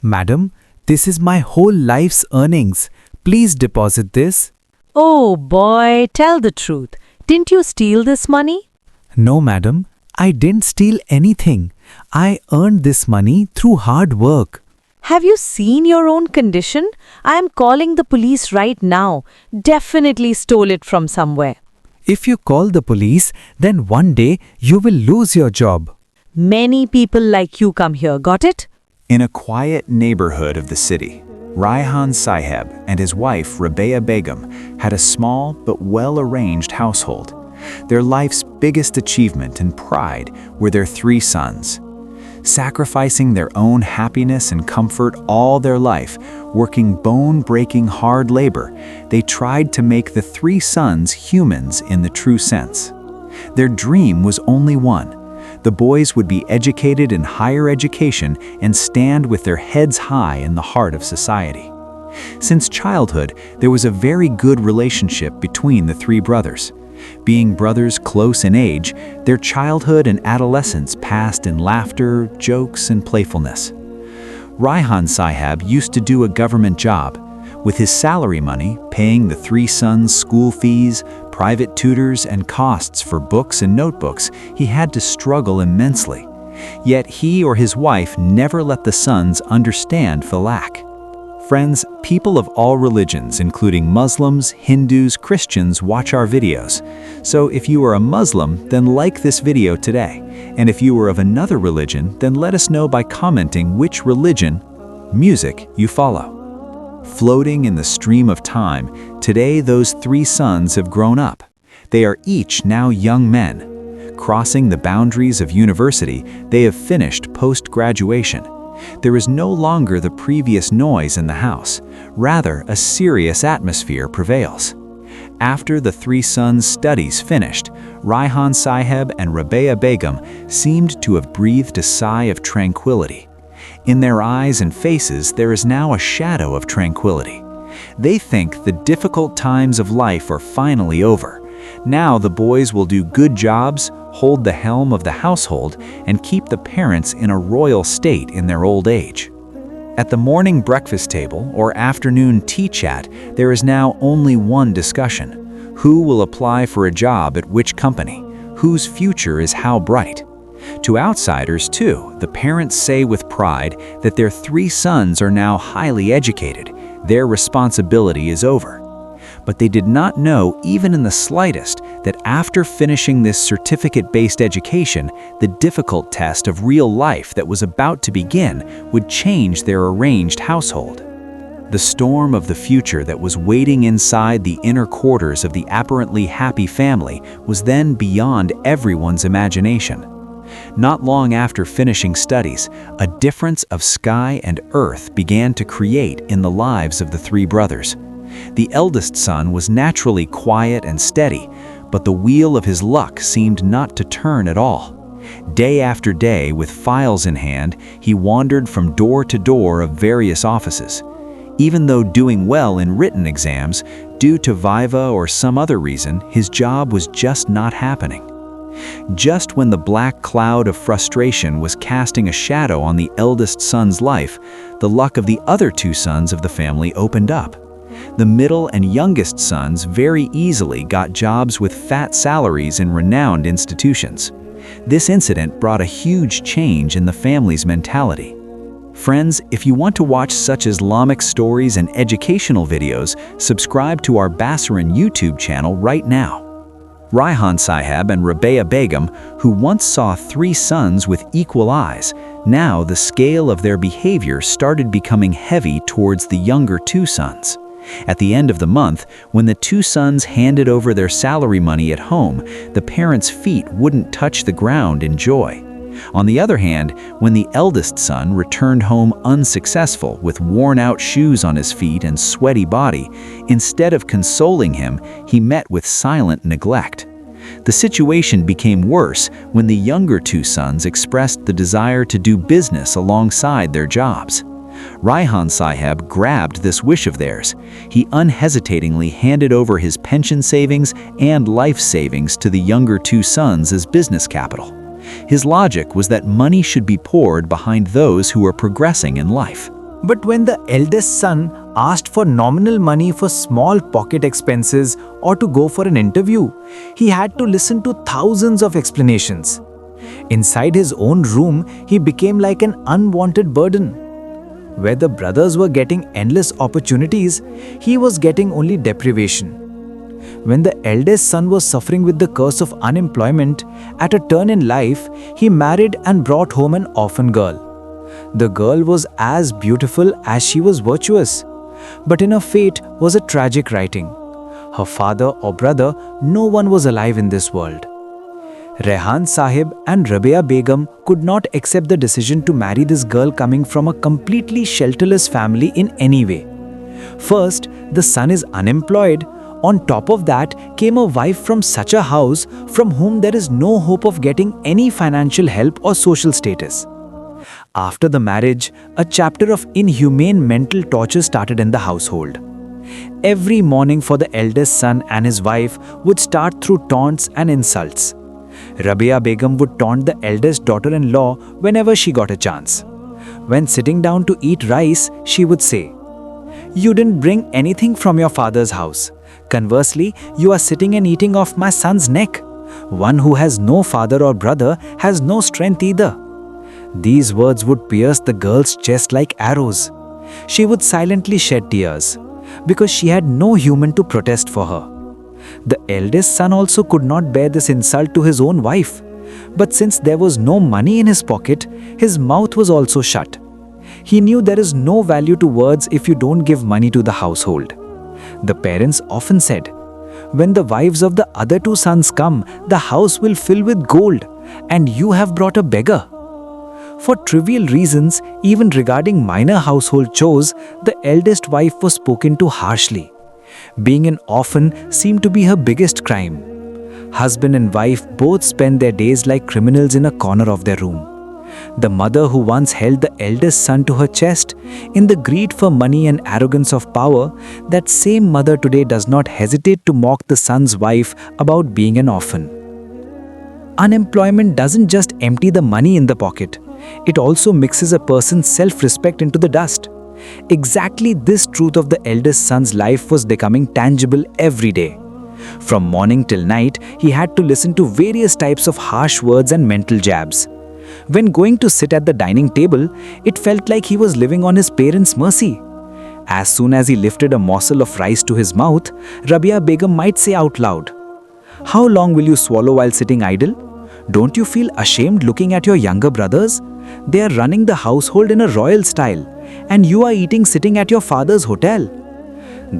Madam, this is my whole life's earnings. Please deposit this. Oh boy, tell the truth. Didn't you steal this money? No, madam, I didn't steal anything. I earned this money through hard work. Have you seen your own condition? I am calling the police right now. Definitely stole it from somewhere. If you call the police, then one day you will lose your job. Many people like you come here, got it? In a quiet neighborhood of the city, Raihan Saheb and his wife Rabea Begum had a small but well-arranged household. Their life's biggest achievement and pride were their 3 sons. Sacrificing their own happiness and comfort all their life, working bone-breaking hard labor, they tried to make the 3 sons humans in the true sense. Their dream was only one. The boys would be educated in higher education and stand with their heads high in the heart of society. Since childhood, there was a very good relationship between the 3 brothers. Being brothers close in age, their childhood and adolescence passed in laughter, jokes, and playfulness. Raihan Saheb used to do a government job. With his salary money, paying the 3 sons' school fees, private tutors, and costs for books and notebooks, he had to struggle immensely. Yet he or his wife never let the sons understand the lack. Friends, people of all religions, including Muslims, Hindus, Christians, watch our videos. So if you are a Muslim, then like this video today. And if you are of another religion, then let us know by commenting which religion, music, you follow. Floating in the stream of time, today those 3 sons have grown up. They are each now young men. Crossing the boundaries of university, they have finished post-graduation. There is no longer the previous noise in the house. Rather, a serious atmosphere prevails. After the 3 sons' studies finished, Raihan Saheb and Rabea Begum seemed to have breathed a sigh of tranquility. In their eyes and faces, there is now a shadow of tranquility. They think the difficult times of life are finally over. Now the boys will do good jobs, hold the helm of the household, and keep the parents in a royal state in their old age. At the morning breakfast table or afternoon tea chat, there is now only one discussion. Who will apply for a job at which company? Whose future is how bright? To outsiders, too, the parents say with pride that their 3 sons are now highly educated. Their responsibility is over. But they did not know, even in the slightest, that after finishing this certificate-based education, the difficult test of real life that was about to begin would change their arranged household. The storm of the future that was waiting inside the inner quarters of the apparently happy family was then beyond everyone's imagination. Not long after finishing studies, a difference of sky and earth began to create in the lives of the 3 brothers. The eldest son was naturally quiet and steady, but the wheel of his luck seemed not to turn at all. Day after day, with files in hand, he wandered from door to door of various offices. Even though doing well in written exams, due to Viva or some other reason, his job was just not happening. Just when the black cloud of frustration was casting a shadow on the eldest son's life, the luck of the other 2 sons of the family opened up. The middle and youngest sons very easily got jobs with fat salaries in renowned institutions. This incident brought a huge change in the family's mentality. Friends, if you want to watch such Islamic stories and educational videos, subscribe to our Basaran YouTube channel right now. Raihan Saheb and Rabea Begum, who once saw 3 sons with equal eyes, now the scale of their behavior started becoming heavy towards the younger 2 sons. At the end of the month, when the 2 sons handed over their salary money at home, the parents' feet wouldn't touch the ground in joy. On the other hand, when the eldest son returned home unsuccessful with worn-out shoes on his feet and sweaty body, instead of consoling him, he met with silent neglect. The situation became worse when the younger 2 sons expressed the desire to do business alongside their jobs. Raihan Saheb grabbed this wish of theirs. He unhesitatingly handed over his pension savings and life savings to the younger 2 sons as business capital. His logic was that money should be poured behind those who are progressing in life. But when the eldest son asked for nominal money for small pocket expenses or to go for an interview, he had to listen to thousands of explanations. Inside his own room, he became like an unwanted burden. Where the brothers were getting endless opportunities, he was getting only deprivation. When the eldest son was suffering with the curse of unemployment, at a turn in life, he married and brought home an orphan girl. The girl was as beautiful as she was virtuous, but in her fate was a tragic writing. Her father or brother, no one was alive in this world. Rehan Sahib and Rabia Begum could not accept the decision to marry this girl coming from a completely shelterless family in any way. First, the son is unemployed. On top of that came a wife from such a house from whom there is no hope of getting any financial help or social status. After the marriage, a chapter of inhumane mental torture started in the household. Every morning for the eldest son and his wife would start through taunts and insults. Rabia Begum would taunt the eldest daughter-in-law whenever she got a chance. When sitting down to eat rice, she would say, "You didn't bring anything from your father's house. Conversely, you are sitting and eating off my son's neck. One who has no father or brother has no strength either." These words would pierce the girl's chest like arrows. She would silently shed tears, because she had no human to protest for her. The eldest son also could not bear this insult to his own wife. But since there was no money in his pocket, his mouth was also shut. He knew there is no value to words if you don't give money to the household. The parents often said, "When the wives of the other two sons come, the house will fill with gold, and you have brought a beggar." For trivial reasons, even regarding minor household chores, the eldest wife was spoken to harshly. Being an orphan seemed to be her biggest crime. Husband and wife both spent their days like criminals in a corner of their room. The mother who once held the eldest son to her chest, in the greed for money and arrogance of power, that same mother today does not hesitate to mock the son's wife about being an orphan. Unemployment doesn't just empty the money in the pocket. It also mixes a person's self-respect into the dust. Exactly this truth of the eldest son's life was becoming tangible every day. From morning till night, he had to listen to various types of harsh words and mental jabs. When going to sit at the dining table, it felt like he was living on his parents' mercy. As soon as he lifted a morsel of rice to his mouth, Rabia Begum might say out loud, "How long will you swallow while sitting idle? Don't you feel ashamed looking at your younger brothers? They are running the household in a royal style, and you are eating sitting at your father's hotel."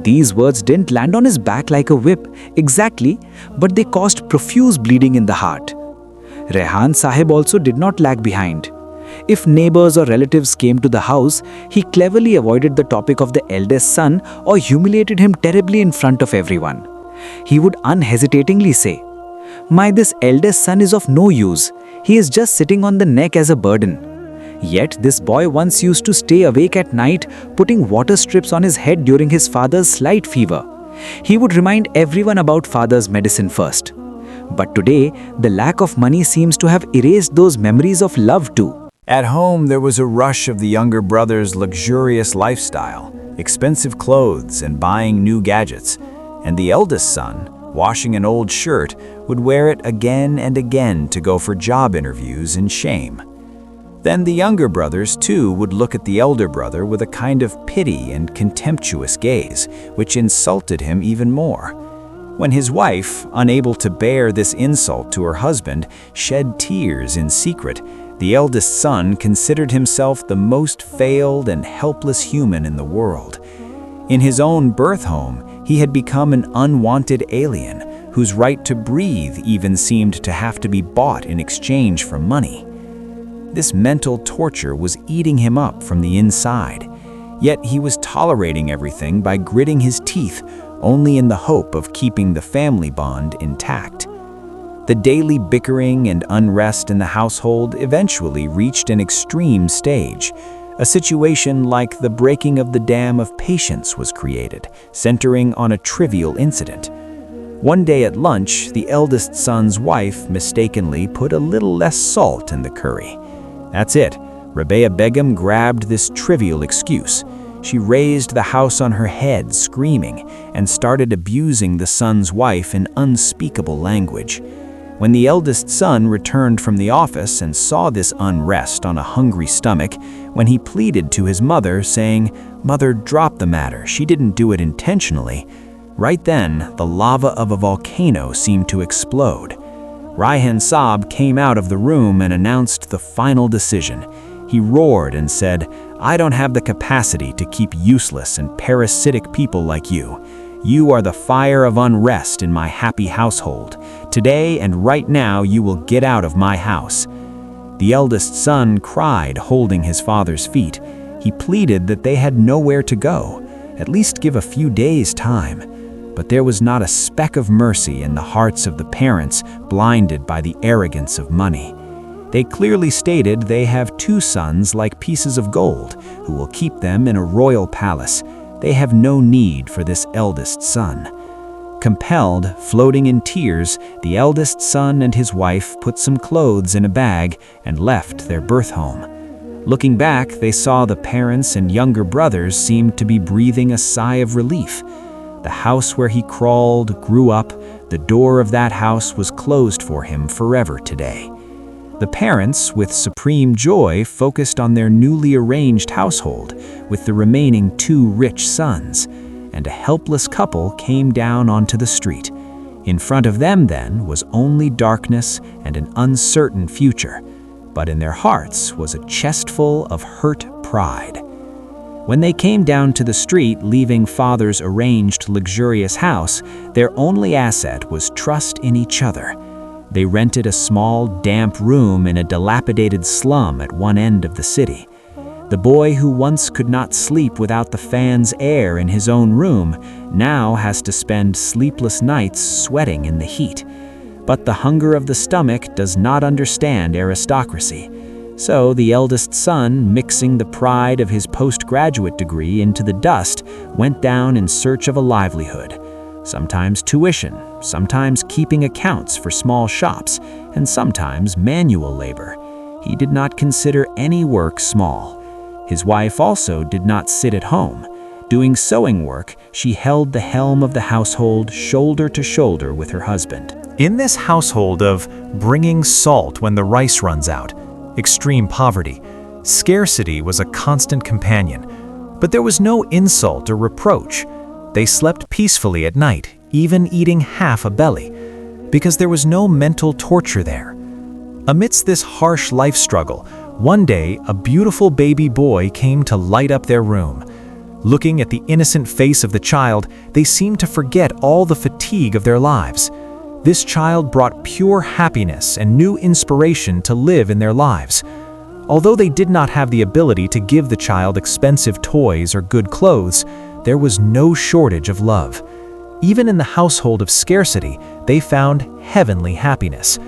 These words didn't land on his back like a whip, exactly, but they caused profuse bleeding in the heart. Rehan Sahib also did not lag behind. If neighbors or relatives came to the house, he cleverly avoided the topic of the eldest son or humiliated him terribly in front of everyone. He would unhesitatingly say, This eldest son is of no use. He is just sitting on the neck as a burden." Yet this boy once used to stay awake at night, putting water strips on his head during his father's slight fever. He would remind everyone about father's medicine first. But today, the lack of money seems to have erased those memories of love too. At home, there was a rush of the younger brother's luxurious lifestyle, expensive clothes and buying new gadgets, and the eldest son, washing an old shirt, would wear it again and again to go for job interviews in shame. Then the younger brothers, too, would look at the elder brother with a kind of pity and contemptuous gaze, which insulted him even more. When his wife, unable to bear this insult to her husband, shed tears in secret, the eldest son considered himself the most failed and helpless human in the world. In his own birth home, he had become an unwanted alien, whose right to breathe even seemed to have to be bought in exchange for money. This mental torture was eating him up from the inside, yet he was tolerating everything by gritting his teeth, only in the hope of keeping the family bond intact. The daily bickering and unrest in the household eventually reached an extreme stage. A situation like the breaking of the dam of patience was created, centering on a trivial incident. One day at lunch, the eldest son's wife mistakenly put a little less salt in the curry. That's it. Rabea Begum grabbed this trivial excuse. She raised the house on her head, screaming, and started abusing the son's wife in unspeakable language. When the eldest son returned from the office and saw this unrest on a hungry stomach, when he pleaded to his mother, saying, "Mother, drop the matter, she didn't do it intentionally," right then, the lava of a volcano seemed to explode. Raihan Saab came out of the room and announced the final decision. He roared and said, "I don't have the capacity to keep useless and parasitic people like you. You are the fire of unrest in my happy household. Today and right now you will get out of my house." The eldest son cried, holding his father's feet. He pleaded that they had nowhere to go, at least give a few days' time. But there was not a speck of mercy in the hearts of the parents, blinded by the arrogance of money. They clearly stated they have two sons like pieces of gold, who will keep them in a royal palace. They have no need for this eldest son. Compelled, floating in tears, the eldest son and his wife put some clothes in a bag and left their birth home. Looking back, they saw the parents and younger brothers seemed to be breathing a sigh of relief. The house where he crawled, grew up, the door of that house was closed for him forever today. The parents, with supreme joy, focused on their newly arranged household with the remaining two rich sons, and a helpless couple came down onto the street. In front of them, then, was only darkness and an uncertain future, but in their hearts was a chest full of hurt pride. When they came down to the street, leaving father's arranged, luxurious house, their only asset was trust in each other. They rented a small, damp room in a dilapidated slum at one end of the city. The boy who once could not sleep without the fan's air in his own room now has to spend sleepless nights sweating in the heat. But the hunger of the stomach does not understand aristocracy. So the eldest son, mixing the pride of his postgraduate degree into the dust, went down in search of a livelihood. Sometimes tuition, sometimes keeping accounts for small shops, and sometimes manual labor. He did not consider any work small. His wife also did not sit at home. Doing sewing work, she held the helm of the household shoulder to shoulder with her husband. In this household of bringing salt when the rice runs out, extreme poverty, scarcity was a constant companion. But there was no insult or reproach. They slept peacefully at night, even eating half a belly, because there was no mental torture there. Amidst this harsh life struggle, one day a beautiful baby boy came to light up their room. Looking at the innocent face of the child, they seemed to forget all the fatigue of their lives. This child brought pure happiness and new inspiration to live in their lives. Although they did not have the ability to give the child expensive toys or good clothes, there was no shortage of love. Even in the household of scarcity, they found heavenly happiness.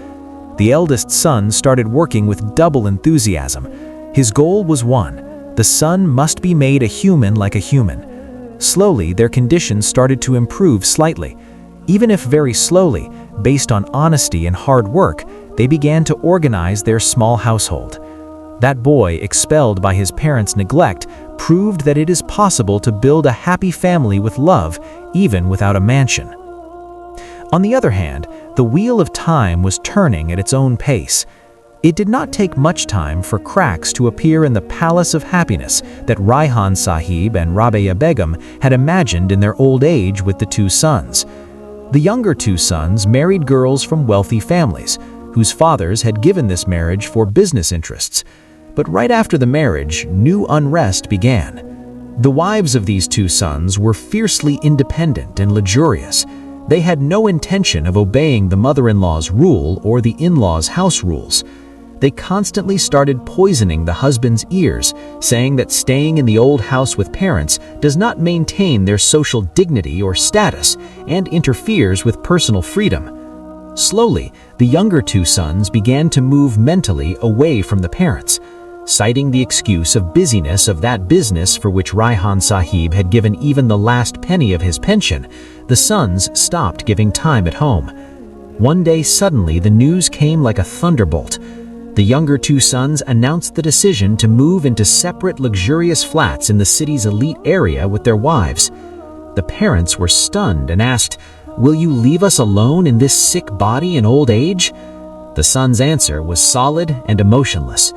The eldest son started working with double enthusiasm. His goal was one: the son must be made a human like a human. Slowly, their conditions started to improve slightly. Even if very slowly, based on honesty and hard work, they began to organize their small household. That boy, expelled by his parents' neglect, proved that it is possible to build a happy family with love, even without a mansion. On the other hand, the wheel of time was turning at its own pace. It did not take much time for cracks to appear in the palace of happiness that Raihan Sahib and Rabea Begum had imagined in their old age with the two sons. The younger two sons married girls from wealthy families, whose fathers had given this marriage for business interests. But right after the marriage, new unrest began. The wives of these two sons were fiercely independent and luxurious. They had no intention of obeying the mother-in-law's rule or the in-laws' house rules. They constantly started poisoning the husband's ears, saying that staying in the old house with parents does not maintain their social dignity or status and interferes with personal freedom. Slowly, the younger two sons began to move mentally away from the parents. Citing the excuse of busyness of that business for which Raihan Sahib had given even the last penny of his pension, the sons stopped giving time at home. One day suddenly the news came like a thunderbolt. The younger two sons announced the decision to move into separate luxurious flats in the city's elite area with their wives. The parents were stunned and asked, "Will you leave us alone in this sick body in old age?" The son's answer was solid and emotionless.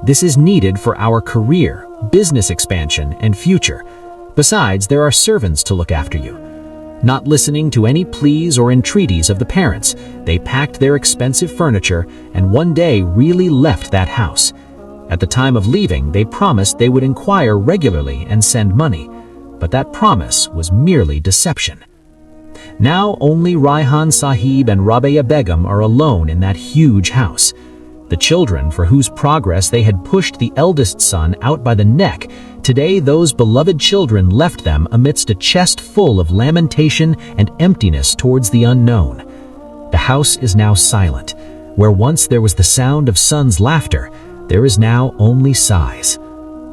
"This is needed for our career, business expansion, and future. Besides, there are servants to look after you." Not listening to any pleas or entreaties of the parents, they packed their expensive furniture and one day really left that house. At the time of leaving, they promised they would inquire regularly and send money, but that promise was merely deception. Now only Raihan Sahib and Rabia Begum are alone in that huge house. The children for whose progress they had pushed the eldest son out by the neck, today those beloved children left them amidst a chest full of lamentation and emptiness towards the unknown. The house is now silent. Where once there was the sound of sons' laughter, there is now only sighs.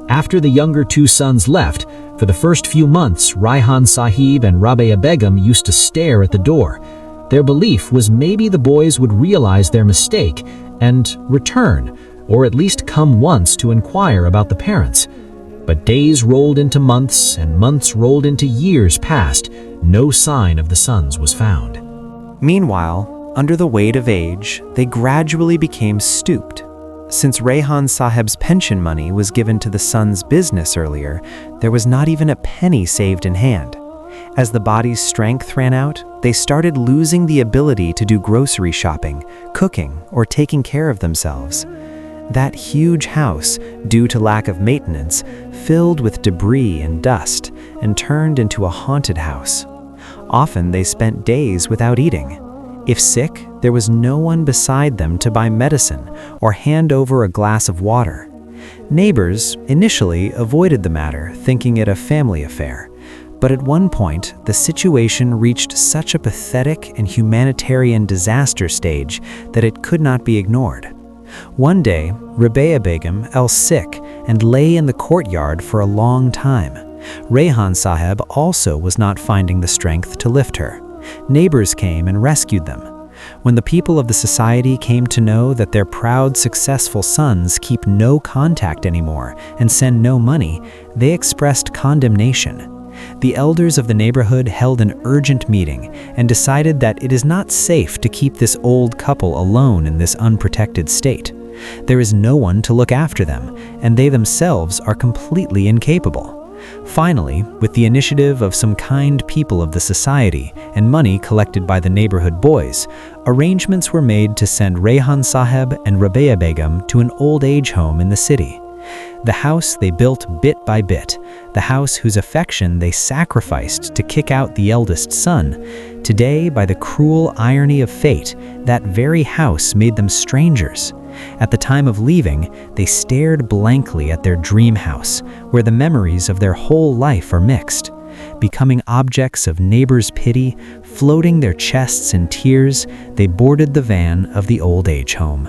After the younger two sons left, for the first few months, Raihan Sahib and Rabia Begum used to stare at the door. Their belief was maybe the boys would realize their mistake and return, or at least come once to inquire about the parents. But days rolled into months, and months rolled into years past. No sign of the sons was found. Meanwhile, under the weight of age, they gradually became stooped. Since Raihan Sahib's pension money was given to the son's business earlier, there was not even a penny saved in hand. As the body's strength ran out, they started losing the ability to do grocery shopping, cooking, or taking care of themselves. That huge house, due to lack of maintenance, filled with debris and dust and turned into a haunted house. Often they spent days without eating. If sick, there was no one beside them to buy medicine or hand over a glass of water. Neighbors initially avoided the matter, thinking it a family affair. But at one point, the situation reached such a pathetic and humanitarian disaster stage that it could not be ignored. One day, Rabia Begum fell sick and lay in the courtyard for a long time. Raihan Sahib also was not finding the strength to lift her. Neighbors came and rescued them. When the people of the society came to know that their proud, successful sons keep no contact anymore and send no money, they expressed condemnation. The elders of the neighborhood held an urgent meeting and decided that it is not safe to keep this old couple alone in this unprotected state. There is no one to look after them, and they themselves are completely incapable. Finally, with the initiative of some kind people of the society and money collected by the neighborhood boys, arrangements were made to send Raihan Sahib and Rabia Begum to an old age home in the city. The house they built bit by bit, the house whose affection they sacrificed to kick out the eldest son. Today, by the cruel irony of fate, that very house made them strangers. At the time of leaving, they stared blankly at their dream house, where the memories of their whole life are mixed. Becoming objects of neighbors' pity, floating their chests in tears, they boarded the van of the old age home.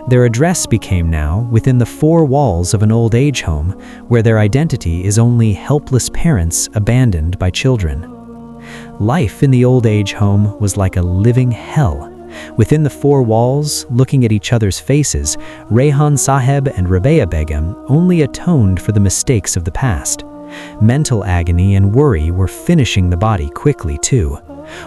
Their address became now within the four walls of an old age home, where their identity is only helpless parents abandoned by children. Life in the old age home was like a living hell. Within the four walls, looking at each other's faces, Raihan Sahib and Rabia Begum only atoned for the mistakes of the past. Mental agony and worry were finishing the body quickly, too.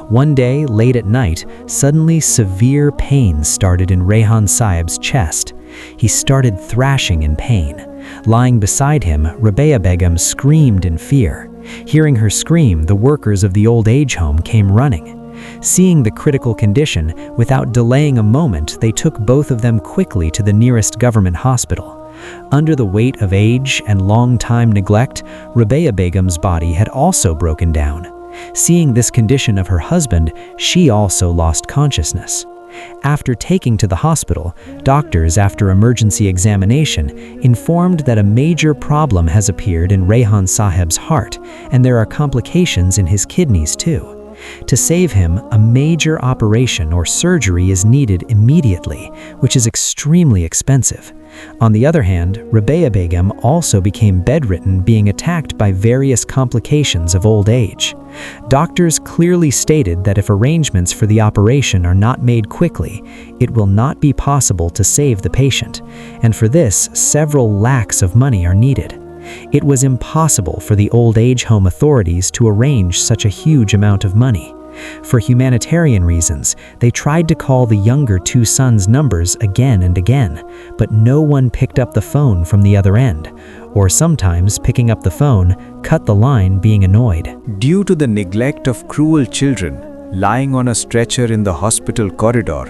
One day, late at night, suddenly severe pain started in Raihan Sahib's chest. He started thrashing in pain. Lying beside him, Rabia Begum screamed in fear. Hearing her scream, the workers of the old age home came running. Seeing the critical condition, without delaying a moment, they took both of them quickly to the nearest government hospital. Under the weight of age and long-time neglect, Rabia Begum's body had also broken down. Seeing this condition of her husband, she also lost consciousness. After taking to the hospital, doctors, after emergency examination, informed that a major problem has appeared in Raihan Sahib's heart, and there are complications in his kidneys too. To save him, a major operation or surgery is needed immediately, which is extremely expensive. On the other hand, Rabea Begum also became bedridden, being attacked by various complications of old age. Doctors clearly stated that if arrangements for the operation are not made quickly, it will not be possible to save the patient, and for this, several lakhs of money are needed. It was impossible for the old age home authorities to arrange such a huge amount of money. For humanitarian reasons, they tried to call the younger two sons' numbers again and again, but no one picked up the phone from the other end, or sometimes picking up the phone cut the line, being annoyed. Due to the neglect of cruel children, lying on a stretcher in the hospital corridor,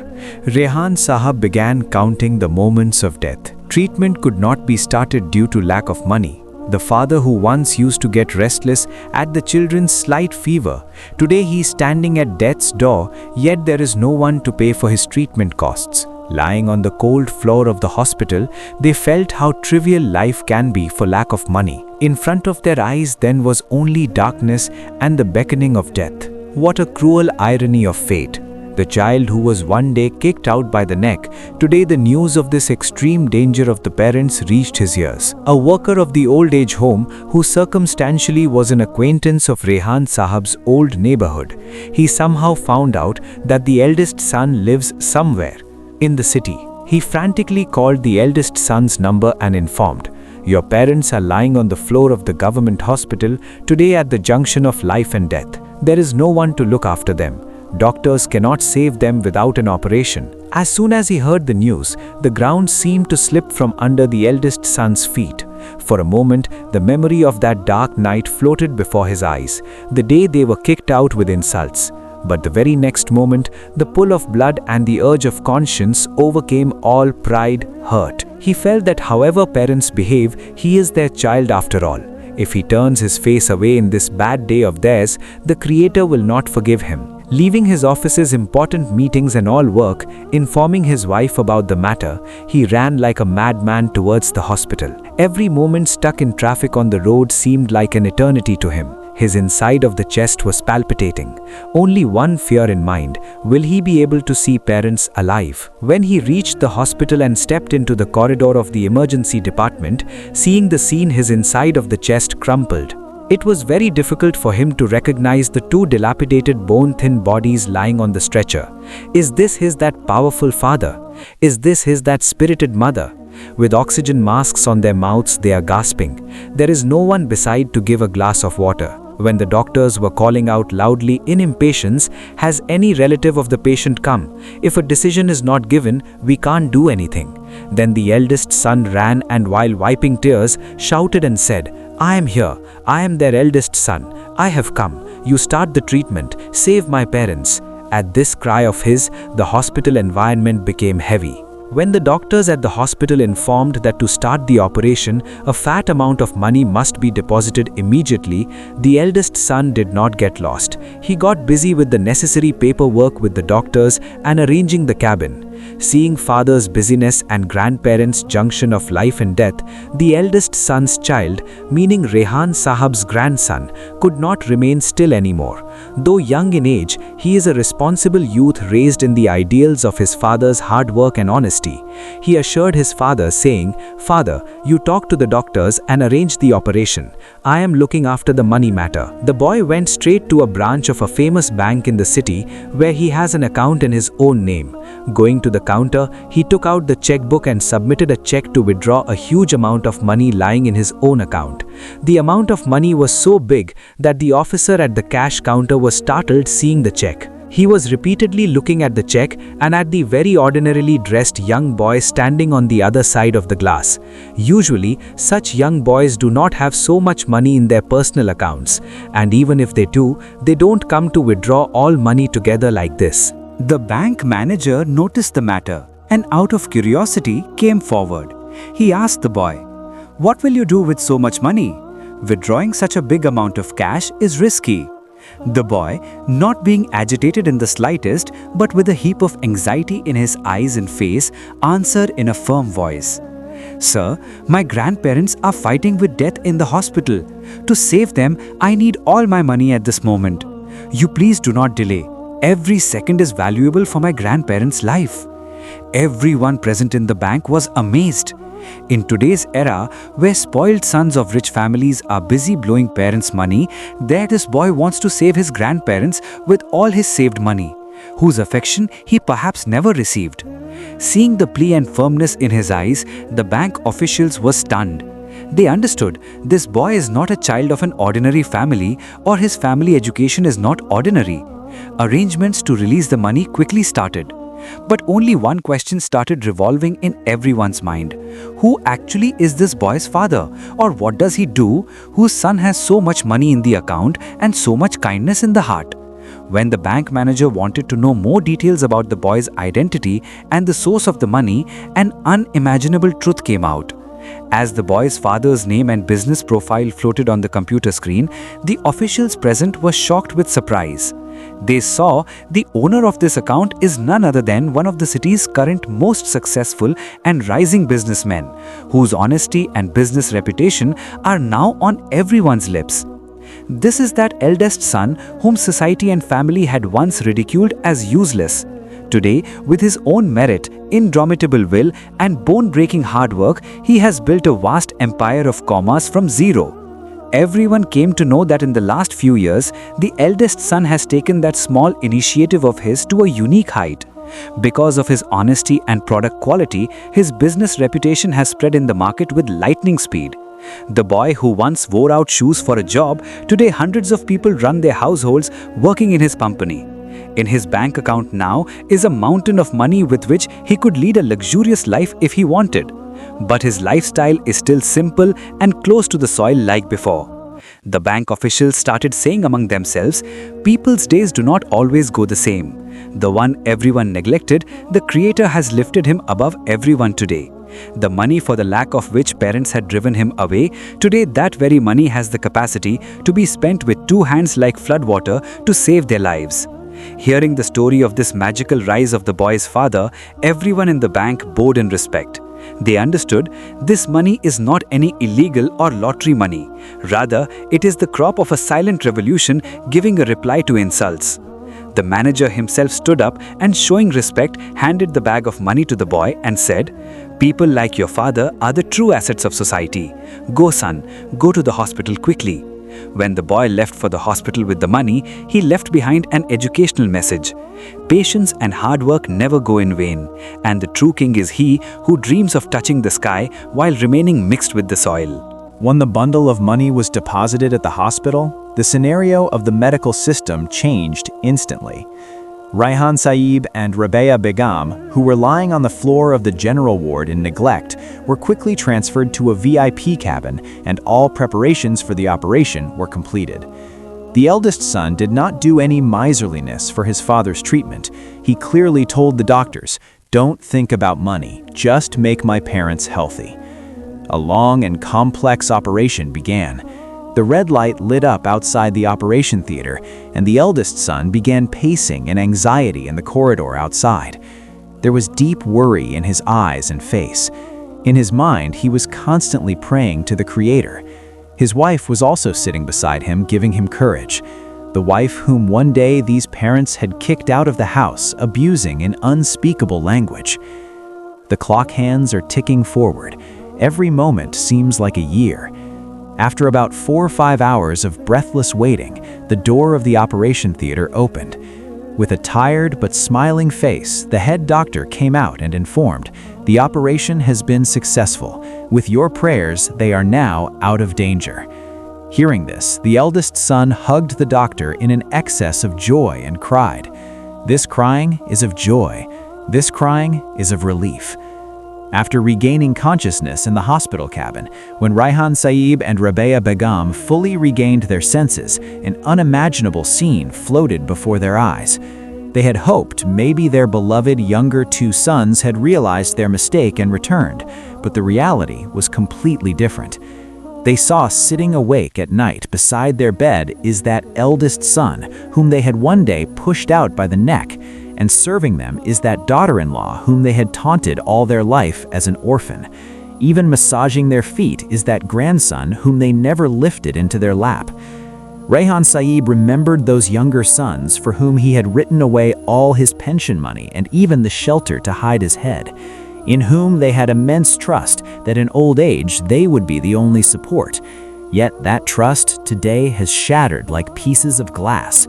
Rehan Sahab began counting the moments of death. Treatment could not be started due to lack of money. The father who once used to get restless at the children's slight fever, today he is standing at death's door, yet there is no one to pay for his treatment costs. Lying on the cold floor of the hospital, they felt how trivial life can be for lack of money. In front of their eyes then was only darkness and the beckoning of death. What a cruel irony of fate. The child who was one day kicked out by the neck, today the news of this extreme danger of the parents reached his ears. A worker of the old age home who circumstantially was an acquaintance of Rehan Sahab's old neighborhood, he somehow found out that the eldest son lives somewhere in the city. He frantically called the eldest son's number and informed, "Your parents are lying on the floor of the government hospital today at the junction of life and death. There is no one to look after them. Doctors cannot save them without an operation." As soon as he heard the news, the ground seemed to slip from under the eldest son's feet. For a moment, the memory of that dark night floated before his eyes, the day they were kicked out with insults. But the very next moment, the pull of blood and the urge of conscience overcame all pride, hurt. He felt that however parents behave, he is their child after all. If he turns his face away in this bad day of theirs, the Creator will not forgive him. Leaving his office's important meetings and all work, informing his wife about the matter, he ran like a madman towards the hospital. Every moment stuck in traffic on the road seemed like an eternity to him. His inside of the chest was palpitating. Only one fear in mind: will he be able to see parents alive? When he reached the hospital and stepped into the corridor of the emergency department, seeing the scene, his inside of the chest crumpled. It was very difficult for him to recognize the two dilapidated bone-thin bodies lying on the stretcher. Is this his that powerful father? Is this his that spirited mother? With oxygen masks on their mouths, they are gasping. There is no one beside to give a glass of water. When the doctors were calling out loudly in impatience, "Has any relative of the patient come? If a decision is not given, we can't do anything." Then the eldest son ran and while wiping tears, shouted and said, "I am here. I am their eldest son. I have come. You start the treatment. Save my parents." At this cry of his, the hospital environment became heavy. When the doctors at the hospital informed that to start the operation, a fat amount of money must be deposited immediately, the eldest son did not get lost. He got busy with the necessary paperwork with the doctors and arranging the cabin. Seeing father's busyness and grandparents' junction of life and death, the eldest son's child, meaning Rehan Sahab's grandson, could not remain still anymore. Though young in age, he is a responsible youth raised in the ideals of his father's hard work and honesty. He assured his father, saying, "Father, you talk to the doctors and arrange the operation. I am looking after the money matter." The boy went straight to a branch of a famous bank in the city where he has an account in his own name. Going to the counter, he took out the checkbook and submitted a check to withdraw a huge amount of money lying in his own account. The amount of money was so big that the officer at the cash counter was startled seeing the check. He was repeatedly looking at the check and at the very ordinarily dressed young boy standing on the other side of the glass. Usually, such young boys do not have so much money in their personal accounts, and even if they do, they don't come to withdraw all money together like this. The bank manager noticed the matter and out of curiosity came forward. He asked the boy, "What will you do with so much money? Withdrawing such a big amount of cash is risky." The boy, not being agitated in the slightest, but with a heap of anxiety in his eyes and face, answered in a firm voice, "Sir, my grandparents are fighting with death in the hospital. To save them, I need all my money at this moment. You please do not delay. Every second is valuable for my grandparents' life." Everyone present in the bank was amazed. In today's era, where spoiled sons of rich families are busy blowing parents' money, there this boy wants to save his grandparents with all his saved money, whose affection he perhaps never received. Seeing the plea and firmness in his eyes, the bank officials were stunned. They understood this boy is not a child of an ordinary family, or his family education is not ordinary. Arrangements to release the money quickly started. But only one question started revolving in everyone's mind. Who actually is this boy's father? Or what does he do whose son has so much money in the account and so much kindness in the heart? When the bank manager wanted to know more details about the boy's identity and the source of the money, an unimaginable truth came out. As the boy's father's name and business profile floated on the computer screen, the officials present were shocked with surprise. They saw the owner of this account is none other than one of the city's current most successful and rising businessmen, whose honesty and business reputation are now on everyone's lips. This is that eldest son whom society and family had once ridiculed as useless. Today, with his own merit, indomitable will, and bone-breaking hard work, he has built a vast empire of commerce from zero. Everyone came to know that in the last few years, the eldest son has taken that small initiative of his to a unique height. Because of his honesty and product quality, his business reputation has spread in the market with lightning speed. The boy who once wore out shoes for a job, today hundreds of people run their households working in his company. In his bank account now is a mountain of money with which he could lead a luxurious life if he wanted. But his lifestyle is still simple and close to the soil like before. The bank officials started saying among themselves, people's days do not always go the same. The one everyone neglected, the Creator has lifted him above everyone today. The money for the lack of which parents had driven him away, today that very money has the capacity to be spent with two hands like floodwater to save their lives. Hearing the story of this magical rise of the boy's father, everyone in the bank bowed in respect. They understood this money is not any illegal or lottery money. Rather, it is the crop of a silent revolution giving a reply to insults. The manager himself stood up and, showing respect, handed the bag of money to the boy and said, "People like your father are the true assets of society. Go, son, go to the hospital quickly." When the boy left for the hospital with the money, he left behind an educational message. Patience and hard work never go in vain, and the true king is he who dreams of touching the sky while remaining mixed with the soil. When the bundle of money was deposited at the hospital, the scenario of the medical system changed instantly. Raihan Saib and Rabea Begum, who were lying on the floor of the general ward in neglect, were quickly transferred to a VIP cabin, and all preparations for the operation were completed. The eldest son did not do any miserliness for his father's treatment. He clearly told the doctors, "Don't think about money, just make my parents healthy." A long and complex operation began. The red light lit up outside the operation theater, and the eldest son began pacing in anxiety in the corridor outside. There was deep worry in his eyes and face. In his mind, he was constantly praying to the Creator. His wife was also sitting beside him, giving him courage. The wife whom one day these parents had kicked out of the house, abusing in unspeakable language. The clock hands are ticking forward. Every moment seems like a year. After about 4 or 5 hours of breathless waiting, the door of the operation theater opened. With a tired but smiling face, the head doctor came out and informed, "The operation has been successful. With your prayers, they are now out of danger." Hearing this, the eldest son hugged the doctor in an excess of joy and cried. This crying is of joy. This crying is of relief. After regaining consciousness in the hospital cabin, when Raihan Saib and Rabea Begum fully regained their senses, an unimaginable scene floated before their eyes. They had hoped maybe their beloved younger two sons had realized their mistake and returned, but the reality was completely different. They saw sitting awake at night beside their bed is that eldest son, whom they had one day pushed out by the neck, and serving them is that daughter-in-law whom they had taunted all their life as an orphan. Even massaging their feet is that grandson whom they never lifted into their lap. Rehan Saib remembered those younger sons for whom he had written away all his pension money and even the shelter to hide his head, in whom they had immense trust that in old age they would be the only support. Yet that trust today has shattered like pieces of glass.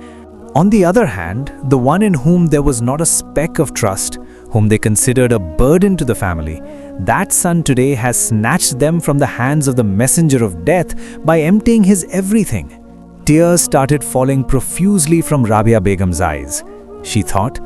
On the other hand, the one in whom there was not a speck of trust, whom they considered a burden to the family, that son today has snatched them from the hands of the messenger of death by emptying his everything. Tears started falling profusely from Rabia Begum's eyes. She thought,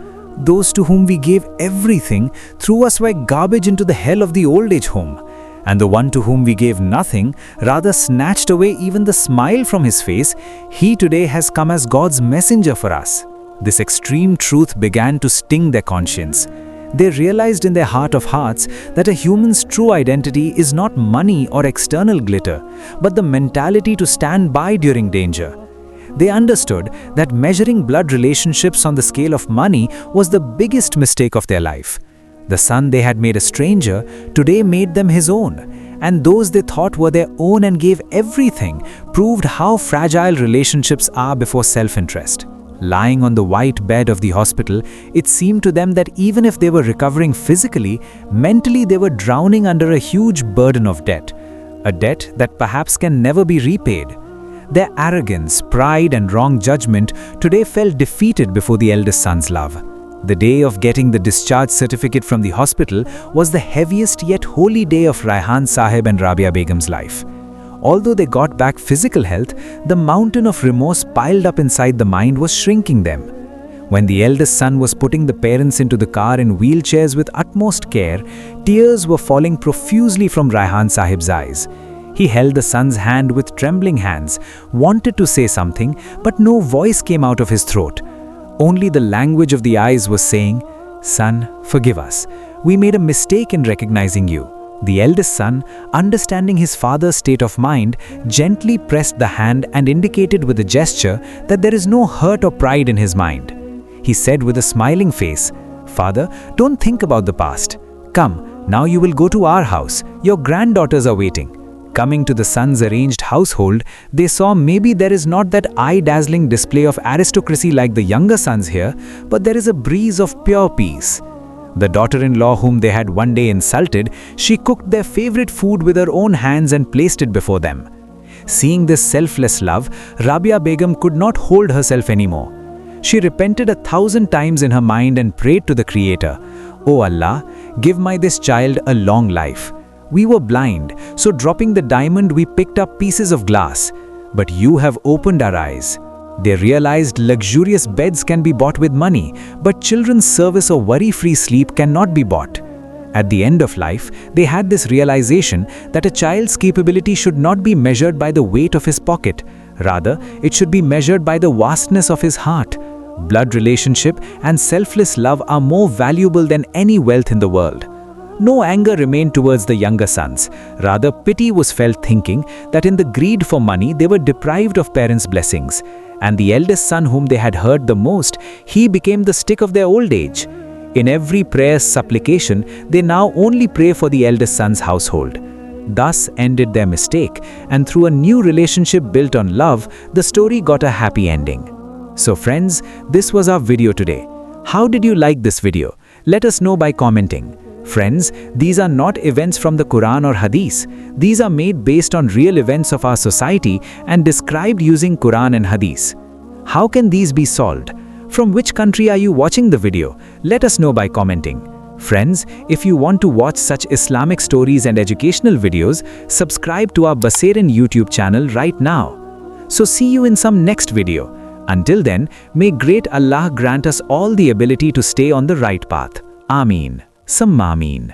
those to whom we gave everything threw us like garbage into the hell of the old age home. And the one to whom we gave nothing, rather snatched away even the smile from his face, he today has come as God's messenger for us. This extreme truth began to sting their conscience. They realized in their heart of hearts that a human's true identity is not money or external glitter, but the mentality to stand by during danger. They understood that measuring blood relationships on the scale of money was the biggest mistake of their life. The son they had made a stranger today made them his own, and those they thought were their own and gave everything proved how fragile relationships are before self-interest. Lying on the white bed of the hospital, it seemed to them that even if they were recovering physically, mentally they were drowning under a huge burden of debt, a debt that perhaps can never be repaid. Their arrogance, pride and wrong judgment today fell defeated before the eldest son's love. The day of getting the discharge certificate from the hospital was the heaviest yet holy day of Rehan Sahib and Rabia Begum's life. Although they got back physical health, the mountain of remorse piled up inside the mind was shrinking them. When the eldest son was putting the parents into the car in wheelchairs with utmost care, tears were falling profusely from Rehan Sahib's eyes. He held the son's hand with trembling hands, wanted to say something, but no voice came out of his throat. Only the language of the eyes was saying, "Son, forgive us. We made a mistake in recognizing you." The eldest son, understanding his father's state of mind, gently pressed the hand and indicated with a gesture that there is no hurt or pride in his mind. He said with a smiling face, "Father, don't think about the past. Come, now you will go to our house. Your granddaughters are waiting." Coming to the son's arranged household, they saw maybe there is not that eye-dazzling display of aristocracy like the younger sons here, but there is a breeze of pure peace. The daughter-in-law whom they had one day insulted, she cooked their favorite food with her own hands and placed it before them. Seeing this selfless love, Rabia Begum could not hold herself anymore. She repented 1,000 times in her mind and prayed to the Creator, "O Allah, give my this child a long life. We were blind, so dropping the diamond we picked up pieces of glass. But you have opened our eyes." They realized luxurious beds can be bought with money, but children's service or worry-free sleep cannot be bought. At the end of life, they had this realization that a child's capability should not be measured by the weight of his pocket. Rather, it should be measured by the vastness of his heart. Blood relationship and selfless love are more valuable than any wealth in the world. No anger remained towards the younger sons. Rather, pity was felt, thinking that in the greed for money they were deprived of parents' blessings. And the eldest son whom they had hurt the most, he became the stick of their old age. In every prayer supplication, they now only pray for the eldest son's household. Thus ended their mistake, and through a new relationship built on love, the story got a happy ending. So friends, this was our video today. How did you like this video? Let us know by commenting. Friends, these are not events from the Quran or Hadith. These are made based on real events of our society and described using Quran and Hadith. How can these be solved? From which country are you watching the video? Let us know by commenting. Friends, if you want to watch such Islamic stories and educational videos, subscribe to our Basairin YouTube channel right now. So see you in some next video. Until then, may great Allah grant us all the ability to stay on the right path. Ameen. Samma Ameen.